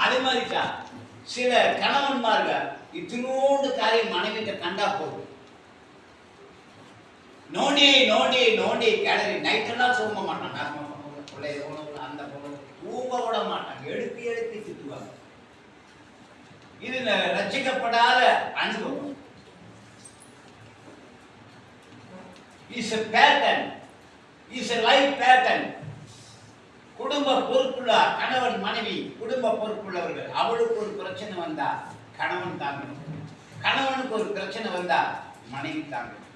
அதே மாதிரிதான் சில கணவன்மார்கள் இத்தினோண்டு காரியம் மனைவிட்ட கண்டா போகுது, நோண்டி நோண்டி நோண்டி கேலரி நைட்டெல்லாம் தூங்க மாட்டான். அந்த பொண்ணு தூங்க விட மாட்டாங்க, எழுப்பி எழுப்பி திட்டுவாங்க. இது ரசிக்கப்படாத அனுபவம். Is a pattern, is a life pattern. குடும்ப பொறுப்புள்ள கணவன் மனைவி குடும்ப பொறுப்புள்ளவர்கள். அவளுக்கு ஒரு பிரச்சனை வந்தா கணவன் தாங்கணும், கணவனுக்கு ஒரு பிரச்சனை வந்தா மனைவி தாங்கணும்,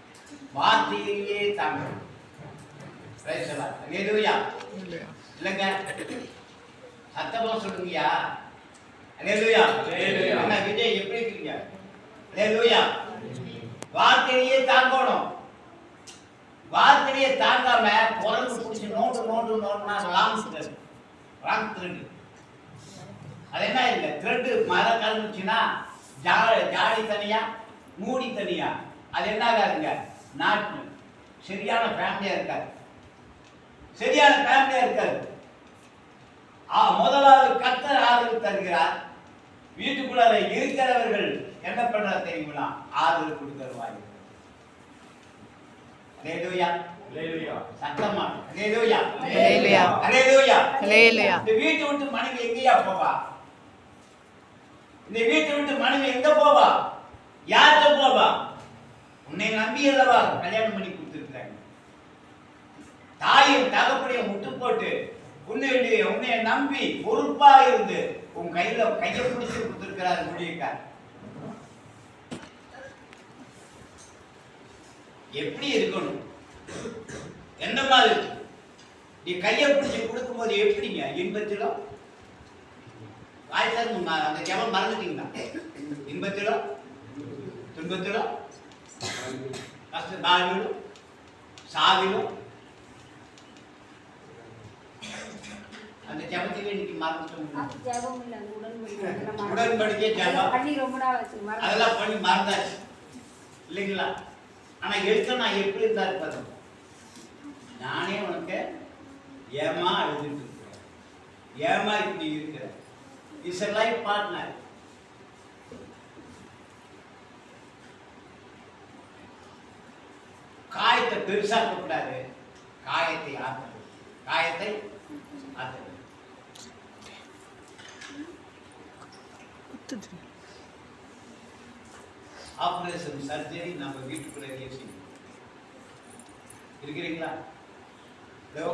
வார்த்தையிலேயே தாங்கணும். இல்லைங்க, சத்தமா சொல்லுங்கயா. என்ன விஜய் எப்படி இருக்கீங்க? வார்த்தையிலேயே தாங்கணும். வார்த்தையே தாங்காம குரங்கு பிடிச்சி நோண்டு நோண்டு நோண்டுனா ராங் த்ரெட். அது என்ன இல்லை, த்ரெட்டு மரம் கலந்துச்சுன்னா ஜாடி தனியா மூடி தனியா, அது என்ன ஆகாதுங்க, நாட்டு சரியான ஃபேமிலியா இருக்காது, சரியான ஃபேமிலியா இருக்காது. முதலாவது கர்த்தர் ஆதரவு தருகிறார். வீட்டுக்குள்ள இருக்கிறவர்கள் என்ன பண்றாரு தெரியுங்களா? ஆதரவு கொடுக்கிற வாய்ப்பு. சத்தமா இந்த வீட்டை விட்டு மனைவி எங்கேயா போவா? இந்த வீட்டை விட்டு மனைவி எங்க போவா? யார்கிட்ட போவா? உன்னை நம்பி அல்லவா கல்யாணம் பண்ணி கொடுத்துருக்காங்க. தாயும் தகப்பனையும் முட்டு போட்டு உன்னை நம்பி பொறுப்பா இருந்து உன் கையை பிடிச்சு கொடுத்துருக்கிறார் முடியக்கார். எப்படி இருக்கணும், என்ன மாதிரி நீ கையை பிடிச்சி கொடுக்கும் போது எப்படிங்க? இன்பத்திலும் அந்த ஜபம் மறந்துட்டீங்களா? இன்பத்திலும் துன்பத்திலும் வாழ்விலும் சாவிலும் அந்த ஜபத்திலே இன்னைக்கு மறந்துட்டோம். உடன்படிக்கை ஜபம் அதெல்லாம் பண்ணி மறந்தாச்சு இல்லைங்களா? ஆனா எடுத்த நான் எப்படி இருந்தா இருப்பது? நானே உனக்கு ஏமா அழுதுட்டு இருக்கிறேன், ஏமா இப்படி இருக்கிறேன். Is a life partner. காயத்தை பெருசாக்க கூடாது, காயத்தை ஆத்தணும், காயத்தை ஆத்தணும். ஆபரேஷன் சர்ஜரி நம்ம வீட்டுக்குள்ளேயே செய்யணும். இருக்கிறீங்களா? ஹலோ,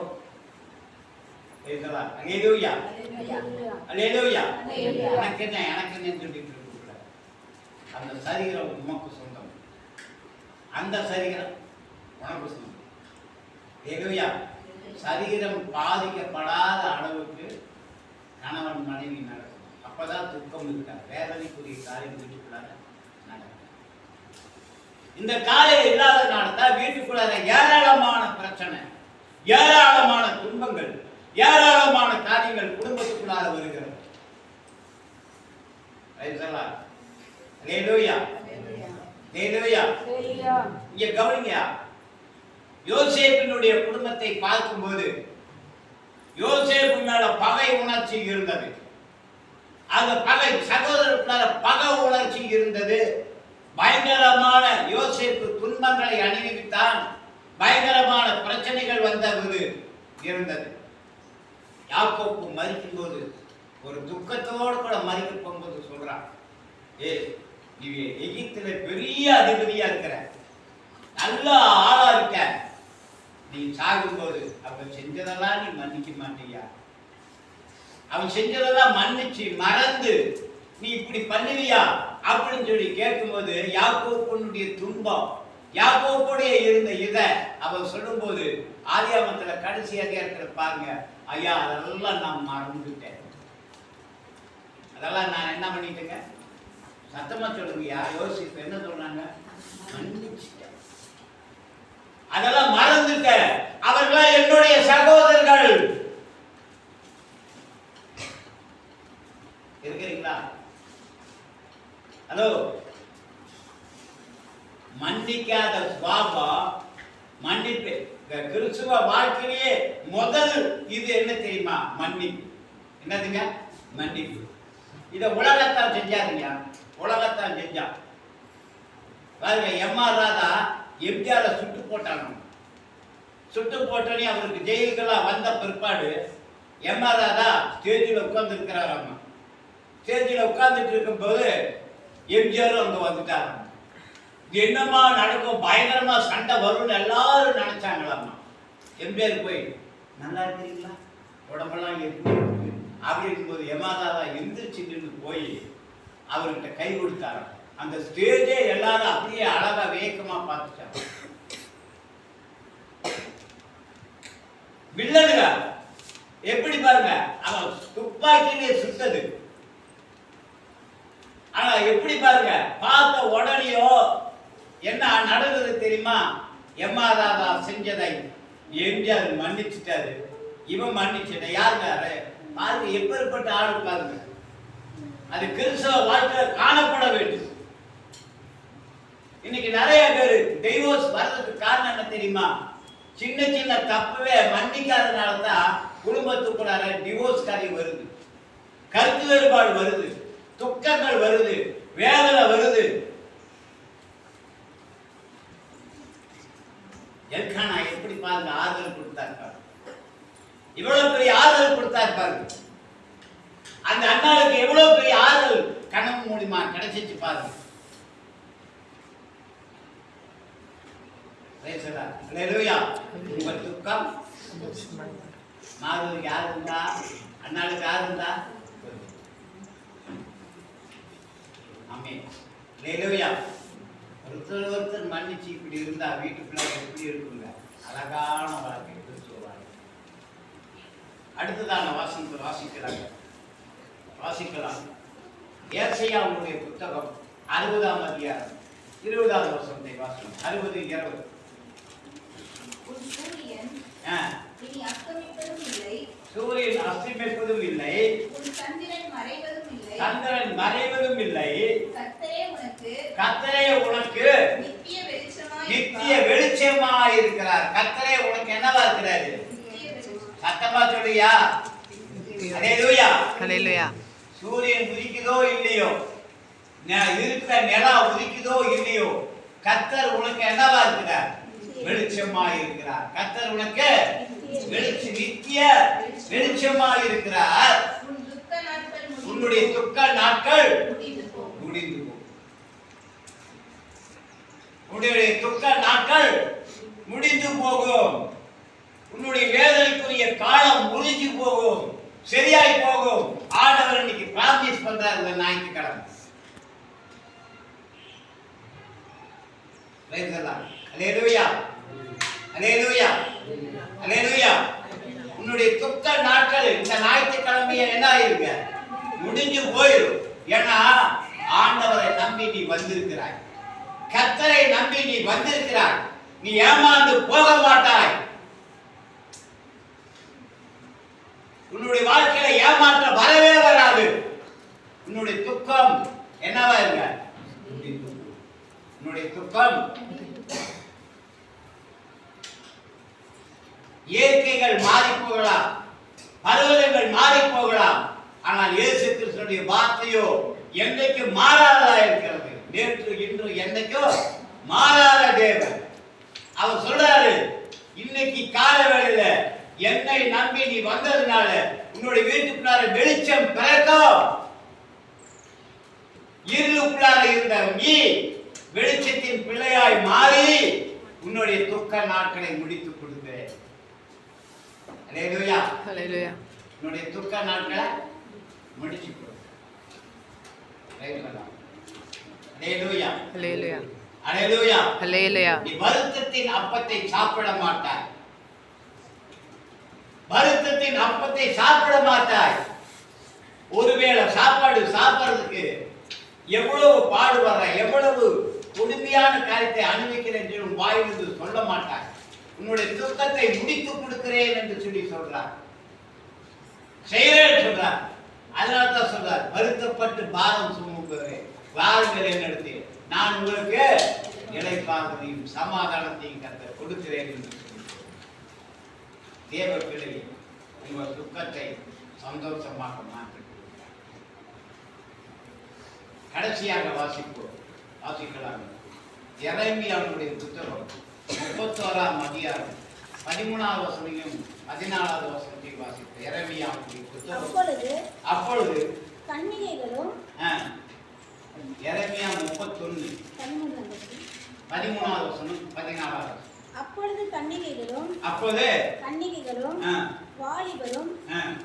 அல்லேலூயா அல்லேலூயா. எனக்கு என்ன சொல்லிட்டு இருக்க, அந்த சரீரம் உமக்கு சொந்தம், அந்த சரீரம் உனக்கு சொந்தம். அல்லேலூயா. சரீரம் பாதிக்கப்படாத அளவுக்கு கணவன் மனைவி நடக்கும். அப்பதான் துக்கம் இருக்காது, வேதனைக்குரிய காரியம் வீட்டுக்குள்ளார நடக்கும். இந்த காலையில் இல்லாதனால தான் வீட்டுக்குள்ள ஏராளமான பிரச்சனை, ஏராளமான துன்பங்கள், ஏராளமான காரியங்கள் குடும்பத்துக்குள்ளார வருகிறது. இங்க கவனிங்க, யோசேப்பினுடைய குடும்பத்தை பார்க்கும்போது யோசேப்பு மேல பகை உணர்ச்சி இருந்தது. அந்த பகை சகோதரர்களால பகை உணர்ச்சி இருந்தது. பயங்கரமான யோசேப்பு துன்பங்களை அனுபவித்தான், பயங்கரமான பிரச்சனைகள் வந்தது இருந்தது. யாக்கோப்பு மரிக்கும் போது ஒரு துக்கத்தோடு கூட மரிக்க போகும்போது சொல்றான், நீ எகிப்தில பெரிய அதிபதியா இருக்கிற, நல்ல ஆளா இருக்க, நீ சாகும்போது அவன் செஞ்சதெல்லாம் நீ மன்னிக்க மாட்டியா? அவன் செஞ்சதெல்லாம் மன்னிச்சு மறந்து நீ இப்படி பண்ணுவியா அப்படின்னு சொல்லி கேட்கும்போது யாக்கோப்புடைய துன்பம், யாக்கோப்புடைய இருந்த இதை அவன் சொல்லும் போது ஆதியாகமத்துல கடைசி அதிகாரத்துல பாருங்க, ஐயா அதெல்லாம் நான் மறந்துட்டேன், அதெல்லாம் நான் என்ன பண்ணிட்டேங்க, சத்தமா சொல்லுங்கய்யா. யோசிப்பு என்ன சொல்றாங்க? மன்னிச்சுட்டேன், அதெல்லாம் மறந்துட்டேன், அவர்கள் என்னுடைய சகோதரர்கள். இருக்கிறீங்களா? ஹலோ, மன்னிக்காத சுபாவம் மன்னிப்பு. கிறிஸ்துவ வாழ்க்கையிலேயே முதல் இது என்ன தெரியுமா? மன்னிப்பு. என்னதுங்க? மன்னிப்பு. இதை உலகத்தான் செஞ்சாருங்க, உலகத்தான் செஞ்சான். பாருங்க, எம்ஆர் ராதா எம்ஜிஆரை சுட்டு போட்டாங்க. சுட்டு போட்டோன்னே அவருக்கு ஜெயிலுக்கெல்லாம் வந்த பிற்பாடு எம்ஆர் ராதா ஸ்டேஜில் உட்கார்ந்து இருக்கிறாராம். ஸ்டேஜில் உட்கார்ந்துட்டு இருக்கும்போது எம்ஜிஆரும் அங்கே வந்துட்டாராம். என்னமா நடக்கும், பயங்கரமா சண்டை வரும்னு எல்லாரும் நினைச்சாங்களாமா. எம்ஜிஆர் போய் நல்லா இருக்கிறீங்களா, உடம்பெல்லாம் எப்படி இருக்கு அப்படி இருக்கும்போது எம்ஆர் எந்திரிச்சு நின்று போய் அவர்கிட்ட கை கொடுத்தாராம். அந்த ஸ்டேஜே எல்லாரும் அப்படியே அழகா வேகமா பார்த்துட்டாங்க. வில்லனுங்க எப்படி பாருங்க, அவன் துப்பாக்கியிலே சுட்டது. ஆனா எப்படி பாருங்க, பார்த்த உடனேயோ என்ன நடந்தது தெரியுமா? எம்ஆர் ராதா செஞ்சதை எம்ஜிஆர் மன்னிச்சுட்டாரு, இவன் மன்னிச்சுட்ட. யாருங்க பாருங்க, எப்பேற்பட்ட ஆளு பாருங்க. அது கிறிஸ்தவ வாழ்க்கையில காணப்பட வேண்டும். இன்னைக்கு நிறைய பேர் டைவோர்ஸ் வர்றதுக்கு காரணம் என்ன தெரியுமா? சின்ன சின்ன தப்புவே மன்னிக்காதனால தான் குடும்பத்துக்குள்ளார டிவோர்ஸ் காரியம் வருது, கருத்து வேறுபாடு வருது, துக்கங்கள் வருது, வேதனை வருது. எல்கானா எப்படி பாருங்க ஆறுதல் கொடுத்தாரு, இவ்வளவு பெரிய ஆறுதல் கொடுத்தாரு பாருங்க. அந்த அண்ணாவுக்கு எவ்வளவு பெரிய ஆறுதல் கனவு மூலியமா கிடைச்சிச்சு பாருங்க. உங்க துக்கம் மாறுவதுக்கு யாரு இருந்தா, அண்ணாளுக்கு யாரு இருந்தா? ஒருத்தர் மன்னிச்சு இப்படி இருந்தா வீட்டுக்குள்ள எப்படி இருக்குங்க, அழகான வாழ்க்கை சொல்லுவாங்க. அடுத்ததான வாசனத்தை வாசிக்கலாம். ஏசாயாவுடைய புத்தகம் 60ஆம் அதிகாரம் 20வது வசனத்தை வாசிக்கலாம். 60, 20. சூரியன் அஸ்தமிப்பதும் இல்லை, சந்திரன் மறைவதும் இல்லை. கர்த்தரே உனக்கு நித்திய வெளிச்சமாய் இருக்கிறார். கர்த்தரே உனக்கு என்னவா இருக்கிறாரு? சத்தமா சொல்லுயா. ஹல்லேலூயா, ஹல்லேலூயா. சூரியன் உதிக்குதோ இல்லையோ, இருக்கிற நிலா உதிக்குதோ இல்லையோ, கர்த்தர் உனக்கு என்னவா இருக்கிறார்? வெளிச்சமாய் இருக்கிறார். கர்த்தர் உனக்கு நித்திய வெளிச்சமாய் இருக்கிறார். உன்னுடைய துக்க நாட்கள் முடிந்து போகும். உன்னுடைய துக்க நாட்கள் முடிந்து போகும். உன்னுடைய வேதனைக்குரிய காலம் முடிஞ்சு போகும், சரியாய் போகும். ஆண்டவர் இன்னைக்கு பிராமிஸ் பண்றார் இந்த ஞாயிற்றுக்கிழமை. அல்லேலூயா, அல்லேலூயா, அல்லேலூயா. உன்னுடைய துக்க நாட்கள் இந்த ஞாயிற்றுக்கிழமைய என்ன ஆயிருக்க முடிஞ்சு போயிடும். ஏன்னா ஆண்டவரை நம்பி நீ வந்திருக்கிறாய், கர்த்தரை நம்பி நீ வந்திருக்கிறாய். நீ ஏமாந்து போக மாட்டாய். உன்னுடைய வாழ்க்கையில ஏமாற்றம் வரவே வராது. உன்னுடைய துக்கம் என்னவா இருக்க? உன்னுடைய துக்கம் இயற்கைகள் மாறி போகலாம், பருவங்கள் மாறி போகலாம். ஆனால் இயேசு கிறிஸ்துவின் வார்த்தையோ என்றைக்கு மாறாததா இருக்கிறது. நேற்று இன்று என்னைக்கும் மாறாத தேவன். அவர் சொல்றாரு, இன்னைக்கு கால வேளையில என்னை நம்பி நீ வந்ததுனால உன்னுடைய வீட்டுக்குள்ளார வெளிச்சம் பிறக்கும். இருளுக்குள்ளார இருந்த நீ வெளிச்சத்தின் பிள்ளையாய் மாறி உன்னுடைய துக்க நாட்களை முடித்துக் கொடுக்கிறேன். அல்லேலூயா, அல்லேலூயா. உன்னுடைய துக்க நாட்களை முடிச்சு கொடு. அல்லேலூயா, அல்லேலூயா, அல்லேலூயா, அல்லேலூயா. நீ வருத்தத்தின் அப்பத்தை சாப்பிட மாட்டாய். வருத்தத்தின் அப்பத்தை சாப்பிட மாட்டாய். ஒருவேளை சாப்பாடு சாப்பிடுறதுக்கு எவ்வளவு பாடுபடுற, எவ்வளவு கொடுமையான காரியத்தை அனுபவிக்கிறேன் என்று வாயிலிருந்து சொல்ல மாட்டாய். உன்னுடைய துக்கத்தை முடித்து கொடுக்கிறேன் என்று சொல்லி சொல்றார், செய்கிறேன் சொல்றார். அதனால தான் சொல்றார், வருத்தப்பட்டு பாரம் சுமக்கிறேன், வாருங்கள் என்னிடத்தில், நான் உங்களுக்கு இளைப்பாறுதலையும் சமாதானத்தையும் கர்த்தர் கொடுக்கிறேன் என்று சொல்லி தேவ பிள்ளை உங்கள் துக்கத்தை சந்தோஷமாக மாற்றி கடைசியாக வாசிக்கலாம். எரேமியாவுடைய புத்தகம் 31ஆம் அதிகாரம் 13வது வசனத்தையும் 14வது வசனத்தையும் வாசிப்போம். எரேமியாவுடைய புத்தகம். அப்பொழுது கன்னிகைகளும் எரேமியா 31 13வது வசனம் 14வது. அப்பொழுது கன்னிகைகளும் வாலிபரும்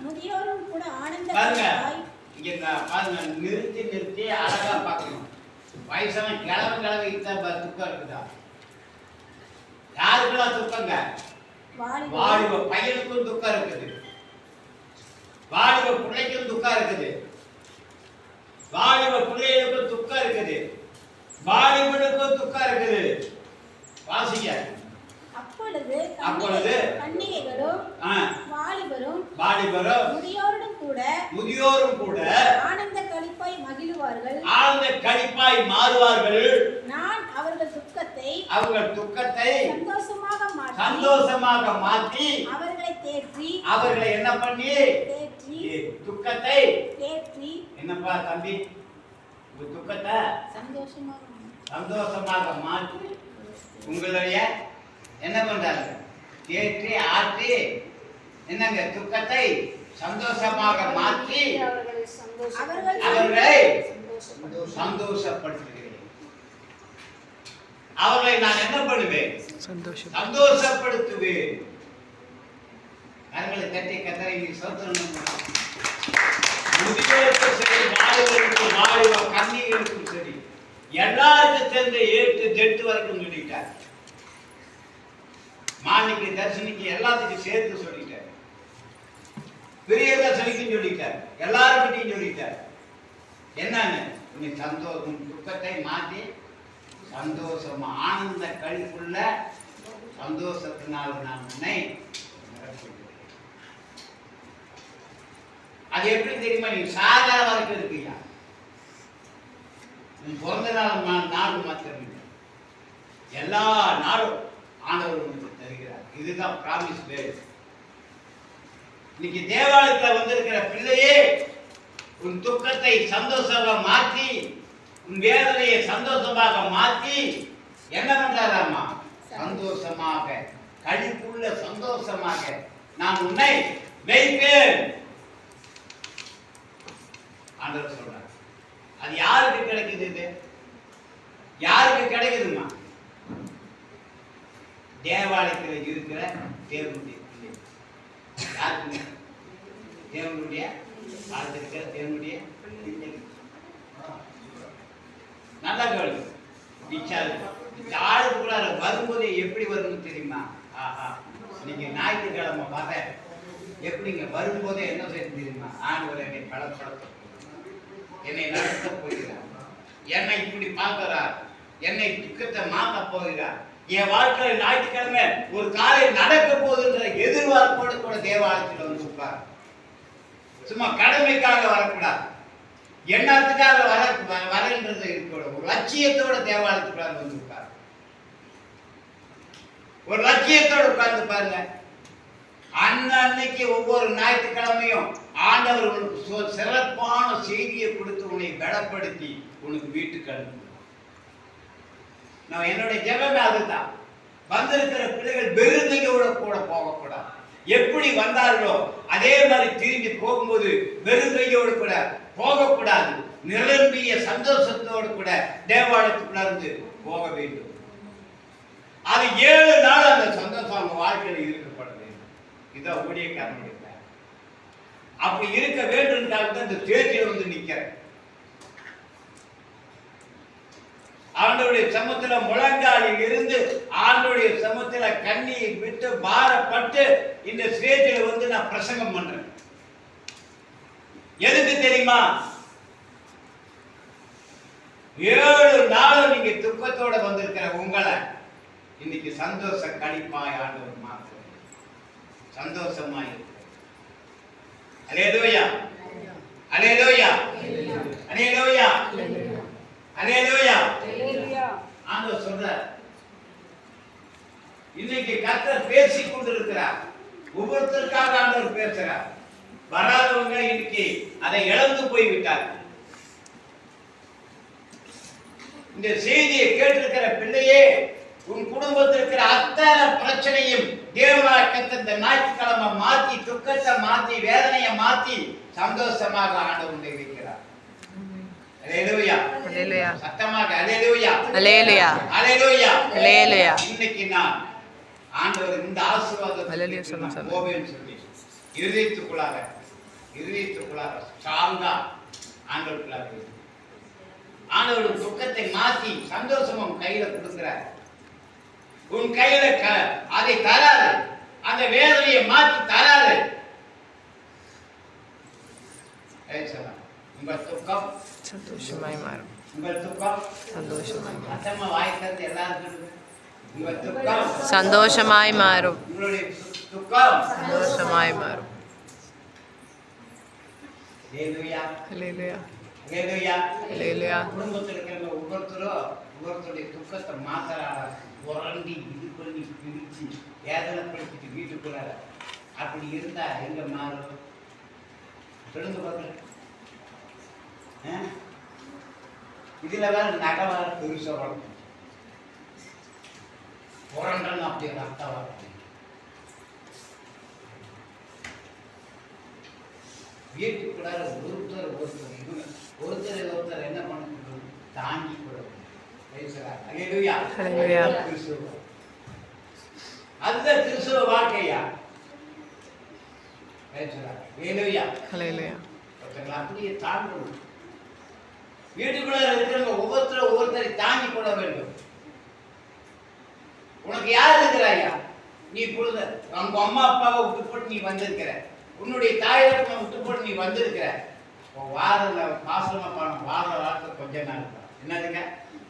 முதியோரும் கூட ஆனந்த பாருங்க, நிறுத்தி அழகா பார்க்கணும். வயசான கிழவு துக்கம் இருக்குதா? யாருக்கெல்லாம் துக்கங்க? வாலிப பையனுக்கும் துக்கம் இருக்குது, வாலிப பிள்ளைக்கும் துக்கம் இருக்குது, வாலிப பிள்ளைகளுக்கும் துக்கம் இருக்குது, வாலிபனுக்கும் துக்கம் இருக்குது. வாசிங்க. அப்பொழுது கன்னிகைகளும் வாலிபரும் முதியோரும் கூட ஆனந்த களிப்பாய் மாறுவார்கள். நான் அவர்கள் துக்கத்தை சந்தோஷமாக மாற்றி அவர்களை என்ன பண்ணி துக்கத்தை என்னப்பா தம்பி, துக்கத்தை சந்தோஷமாக மாற்றி உங்களுடைய என்ன பண்றாங்க? தேற்றி ஆற்றி என்னங்க துக்கத்தை சந்தோஷமாக மாற்றி அவர்களை சந்தோஷப்படுத்துகிறேன். அவர்களை நான் என்ன பண்ணுவேன்? சந்தோஷப்படுத்துவேன். கரங்களை தட்டி கத்தரை சோத்திரம். முதியோருக்கும் சரி, வாலிப கன்னிகளுக்கும் சரி, எல்லாருக்கும் சேர்ந்து 8 வரைக்கும் சொல்லிட்டார். மாணிக்கு தர்சனிக்கு எல்லாத்துக்கும் சேர்த்து சொல்லிட்டார். பெரிய தர்சனிக்கும் சொல்லிட்டார், எல்லாருக்கிட்டையும் சொல்லிட்டார். என்னன்னு? நீ சந்தோஷம் துக்கத்தை மாற்றி சந்தோஷமா ஆனந்த கழிப்புள்ள சந்தோஷத்தினால் நான் உன்னை நிரப்புகிறேன். அது எப்படி தெரியுமா? நீ சாதாரண வரைக்கும் இருக்கியா? நீ பிறந்த நாள் மாத்திரம் இல்லை, எல்லா நாளும் ஆண்டவர் உங்களுக்கு தருகிறார். இதுதான் பிராமிஸ் வேர்டு. இன்னைக்கு தேவாலயத்தில் வந்திருக்கிற பிள்ளையே, உன் துக்கத்தை சந்தோஷமாக மாற்றி, உன் வேதனையை சந்தோஷமாக மாற்றி என்ன பண்றாராமா? சந்தோஷமாக கழிப்புள்ள சந்தோஷமாக நான் உன்னை வைப்பேன் ஆண்டவர் சொல்றார். அது யாருக்கு கிடைக்குது? இது யாருக்கு கிடைக்குதுமா? தேவாலயத்தில் இருக்கிற தேவனுடைய பிள்ளை. யாருக்குங்க? தேவனுடைய வாழ்ந்திருக்கிற தேவனுடைய பிள்ளை. நல்லா கவனிங்க. ஆளுக்குள்ளார வரும்போது எப்படி வரும்னு தெரியுமா? நீங்க ஞாயிற்றுக்கிழமை வர எப்படிங்க வரும்போதே என்ன செய்ய தெரியுமா? ஆண்டவர் என்னை பலப்படுத்த, என்னை நடத்த போகிறார், என்னை இப்படி பார்க்கிறார், என்னை துக்கத்தை மாற்ற போகிறார், என் வாழ்க்கையில் ஞாயிற்றுக்கிழமை ஒரு காலை நடக்க போகுதுன்ற எதிர்பார்ப்போடு கூட தேவாலயத்தில் வந்து உட்கார். சும்மா கடமைக்காக வரக்கூடாது, எண்ணத்துக்காக வரன்றது இருக்கக்கூடாது. ஒரு லட்சியத்தோட தேவாலயத்துக்குள்ளார வந்து உட்கார். ஒரு லட்சியத்தோட உட்கார்ந்து பாருங்க. அன்னைக்கு ஒவ்வொரு ஞாயிற்றுக்கிழமையும் ஆண்டவர் உனக்கு சிறப்பான செய்தியை கொடுத்து உன்னை பலப்படுத்தி உனக்கு வீட்டுக்கு அனுப்பு. நான் என்னுடைய ஜெபமே அதுதான். வந்திருக்கிற பிள்ளைகள் வெறுங்கையோட கூட போகக்கூடாது. எப்படி வந்தார்களோ அதே மாதிரி திரும்பி போகும்போது வெறுங்கையோடு கூட போகக்கூடாது. நிரம்பிய சந்தோஷத்தோடு கூட தேவாலயத்துக்குள்ள இருந்து போக வேண்டும். அது 7 நாள் அந்த சந்தோஷம் அவங்க வாழ்க்கையில் இருக்கப்பட வேண்டும். இதான் ஊழியக்காரனுடைய அப்படி இருக்க வேண்டும். இந்த தேர்ச்சியில் வந்து நிற்கிறேன். ஆண்டவருடைய சமூகத்துல முழங்காலில் இருந்து ஆண்டவருடைய சமூகத்துல கண்ணீர் விட்டு பாரப்பட்டு இந்த ஸ்டேஜில் வந்து நான் பிரசங்கம் பண்றேன். எதுக்கு தெரியுமா? 7 நாளும் நீங்க துக்கத்தோட வந்திருக்கிற உங்களை இன்னைக்கு சந்தோஷ கழிப்பாய் ஆண்டவர் மாற்ற சந்தோஷமா இருக்கு. அல்லேலூயா, அல்லேலூயா, அல்லேலூயா, அல்லேலூயா. ஆண்டவர் சொல்றார், இன்னைக்கு கர்த்தர் பேசிக் கொண்டிருக்கிறார். ஒவ்வொருத்தருக்காக ஆண்டவர் பேசுறார். வராதவங்க இன்னைக்கு அதை இழந்து போய் விட்டார். இந்த செய்தியை கேட்டிருக்கிற பிள்ளையே, உன் குடும்பத்தில் இருக்கிற அத்தனை பிரச்சனையும் தேவனாய் இந்த ஞாயிற்றுக்கிழமை மாத்தி, துக்கத்தை மாத்தி, வேதனையை மாத்தி சந்தோஷமாக ஆண்டவர் வைக்கிறார். அல்லேலூயா, அல்லேலூயா, சத்தமாக அல்லேலூயா, அல்லேலூயா, அல்லேலூயா, அல்லேலூயா. இன்னைக்கு நான் ஆண்டவர் இந்த ஆசீர்வாதத்தை சொல்லி இருதயத்துக்குள்ளாக ஸ்ட்ராங்கா ஆண்டவருக்குள்ளாக ஆண்டவர் துக்கத்தை மாற்றி சந்தோஷமும் கையில கொடுக்கிறார். உன் கையில அதை தராது, அந்த வேதனையை மாற்றி தராது. உங்கள் துக்கம் சந்தோஷமாய் மாறும். உங்கள் துக்கம் சந்தோஷமாய் அத்தம்மா வாய்க்கிறது எல்லாருக்கும். உங்கள் துக்கம் சந்தோஷமாய் மாறும். உங்களுடைய துக்கம் சந்தோஷமாய் மாறும். அல்லேலூயா, அல்லேலூயா, அல்லேலூயா, அல்லேலூயா. குடும்பத்தில் இருக்கிற ஒவ்வொருத்தருடைய துக்கத்தை மாத்திரால உரண்டி இது பண்ணி பிரிச்சு வேதனைப்படுத்திட்டு வீட்டுக்குள்ள அப்படி இருந்தா எங்க மாறும் சொல்லுங்க பார்க்கல. இதுல வேற நகை வேற பெருசா வரும், புரண்டல் அப்படி ரத்தம் வரும். வீட்டுக்குள்ள ஒருத்தர் என்ன பண்ண தாங்கி கொடுக்கும். அதுதான் கிறிஸ்துவ வாழ்க்கையா. அப்படியே தாங்கணும். வீட்டுக்குள்ள இருக்கிறவங்க ஒவ்வொருத்தரை தாங்கி கொள்ள வேண்டும். உனக்கு யார் இருக்கிறாயா? நீ பொழுது உங்க அம்மா அப்பாவை விட்டு போட்டு நீ வந்திருக்கிற, உன்னுடைய தாயிரப்பனை விட்டு போட்டு நீ வந்திருக்கிற. வாரல பாசமா பணம் வாழ வாழ்க்கை கொஞ்ச நாள் தான். என்னதுங்க?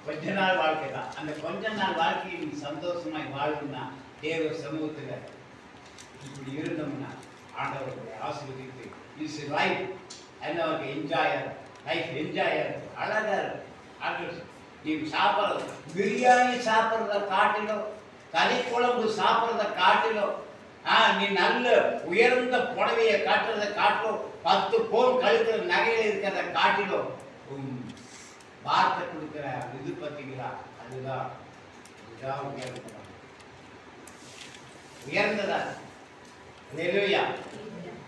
கொஞ்ச நாள் வாழ்க்கை தான். அந்த கொஞ்ச நாள் வாழ்க்கையை நீ சந்தோஷமாய் வாழணும்னா தேவ சமூகத்துல இப்படி இருந்தோம்னா ஆண்டவருடைய ஆசீர்வதித்து இஸ் லைஃப் என்ன என்ஜாயர் லைஃப் என்ஜாயர் அழகா இருக்கும். நீ சாப்பிட்றது பிரியாணி சாப்பிட்றத காட்டிலும், கறி குழம்பு சாப்பிட்றத காட்டிலும், நீ நல்ல உயர்ந்த புடவையை காட்டுறத காட்டிலும், 10 பவுன் கழுத்துல நகையில இருக்கிறத காட்டிலும் வார்த்தை கொடுக்கிற இது பார்த்தீங்களா, அதுதான் உயர்ந்ததா. அல்லேலூயா,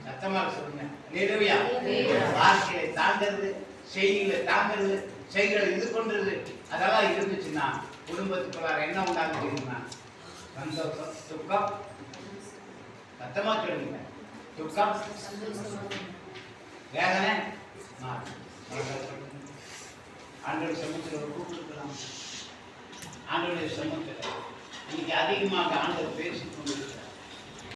சத்தமாக சொல்லுங்க. அல்லேலூயா. வார்த்தையை தாங்கிறது, செய்திகளை தாங்கிறது, செய்திகளை இது பண்றது, அதெல்லாம் இருந்துச்சுன்னா குடும்பத்துக்குள்ளார என்ன உண்டாங்க தெரியுமா? சந்தோஷம், துக்கம். சத்தமா சொல்லுங்க. துக்கம், வேதனை மாறும். ஆண்டவருடைய சமூகத்தில் கூப்பிட்டுக்கலாம். ஆண்டவருடைய சமூகத்தில் இன்னைக்கு அதிகமாக ஆண்டவர் பேசிக்கொண்டு